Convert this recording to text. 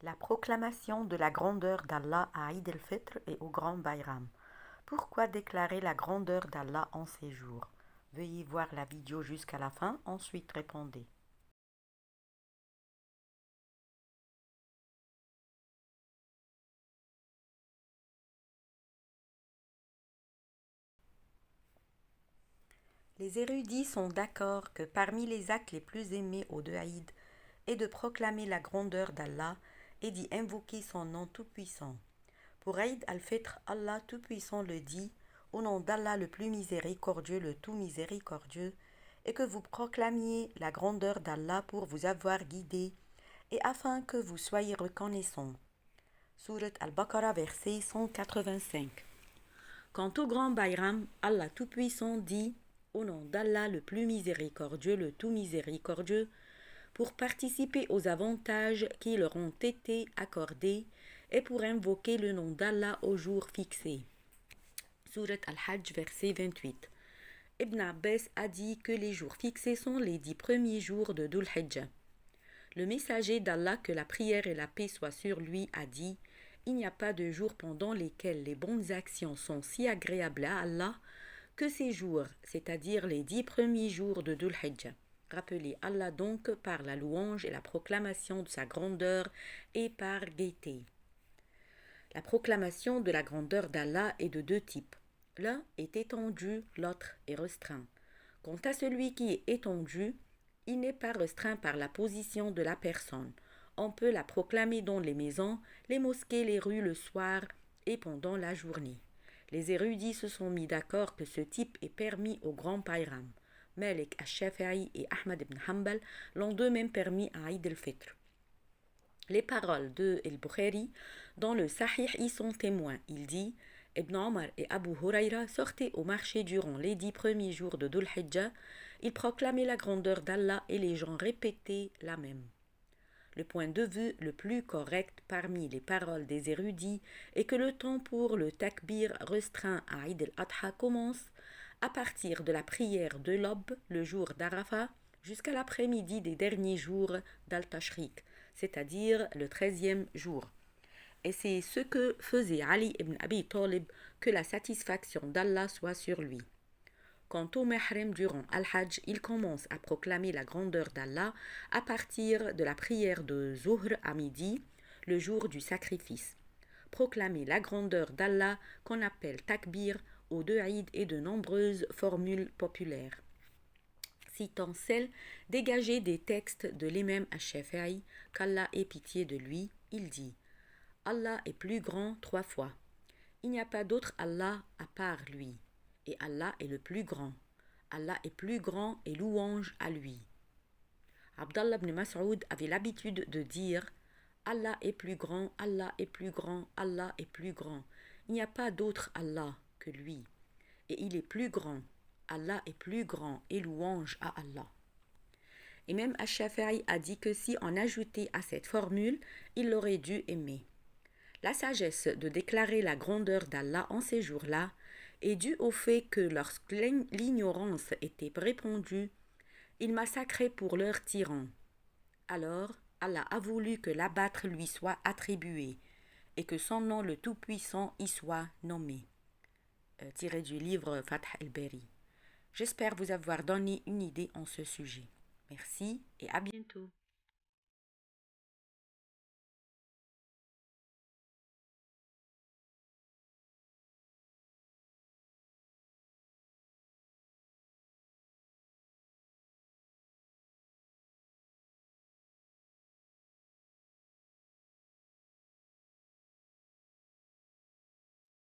La proclamation de la grandeur d'Allah à Eid el-Fitr et au Grand Bayram. Pourquoi déclarer la grandeur d'Allah en ces jours? Veuillez voir la vidéo jusqu'à la fin, ensuite répondez. Les érudits sont d'accord que parmi les actes les plus aimés aux deux Eid est de proclamer la grandeur d'Allah et d'y invoquer son nom tout-puissant. Pour Eid al-Fitr, Allah tout-puissant le dit, au nom d'Allah le plus miséricordieux, le tout miséricordieux, et que vous proclamiez la grandeur d'Allah pour vous avoir guidé et afin que vous soyez reconnaissants. Surat al-Baqarah, verset 185. Quant au grand Bayram, Allah tout-puissant dit, au nom d'Allah le plus miséricordieux, le tout miséricordieux, pour participer aux avantages qui leur ont été accordés et pour invoquer le nom d'Allah au jour fixé. Surat al-Hajj, verset 28. Ibn Abbas a dit que les jours fixés sont les 10 premiers jours de Dhul Hijjah. Le messager d'Allah, que la prière et la paix soient sur lui, a dit « Il n'y a pas de jours pendant lesquels les bonnes actions sont si agréables à Allah que ces jours, c'est-à-dire les 10 premiers jours de Dhul Hijjah. » Rappelez Allah donc par la louange et la proclamation de sa grandeur et par gaieté. La proclamation de la grandeur d'Allah est de deux types. L'un est étendu, l'autre est restreint. Quant à celui qui est étendu, il n'est pas restreint par la position de la personne. On peut la proclamer dans les maisons, les mosquées, les rues le soir et pendant la journée. Les érudits se sont mis d'accord que ce type est permis au grand Bayram. Malik al-Shafi'i et Ahmad ibn Hanbal l'ont d'eux-mêmes permis à Eid el-Fitr. Les paroles de El-Bukhari dans le Sahih y sont témoins. Il dit « Ibn Omar et Abu Huraira sortaient au marché durant les 10 premiers jours de Dhul Hijjah. Ils proclamaient la grandeur d'Allah et les gens répétaient la même. » Le point de vue le plus correct parmi les paroles des érudits est que le temps pour le takbir restreint à Eid al-Adha commence à partir de la prière de l'aube, le jour d'Arafat, jusqu'à l'après-midi des derniers jours d'Al-Tashriq, c'est-à-dire le 13e jour. Et c'est ce que faisait Ali ibn Abi Talib, que la satisfaction d'Allah soit sur lui. Quant au Mahrim durant Al-Hajj, il commence à proclamer la grandeur d'Allah à partir de la prière de Zuhr à midi, le jour du sacrifice. Proclamer la grandeur d'Allah qu'on appelle takbir aux deux Eid et de nombreuses formules populaires. Citant celle dégagée des textes de l'imam al-Shafi'i, qu'Allah ait pitié de lui, il dit « Allah est plus grand 3 fois. Il n'y a pas d'autre Allah à part lui. Et Allah est le plus grand. Allah est plus grand et louange à lui. » Abdallah ibn Mas'ud avait l'habitude de dire « Allah est plus grand, Allah est plus grand, Allah est plus grand. Il n'y a pas d'autre Allah que lui. Et il est plus grand. Allah est plus grand et louange à Allah. » Et même Al-Shafi'i a dit que si on ajoutait à cette formule, il l'aurait dû aimer. La sagesse de déclarer la grandeur d'Allah en ces jours-là est due au fait que lorsque l'ignorance était répandue, ils massacraient pour leurs tyrans. Alors, Allah a voulu que l'abattre lui soit attribué et que son nom le Tout-Puissant y soit nommé. Tiré du livre Fath al-Bari. J'espère vous avoir donné une idée en ce sujet. Merci et à bientôt.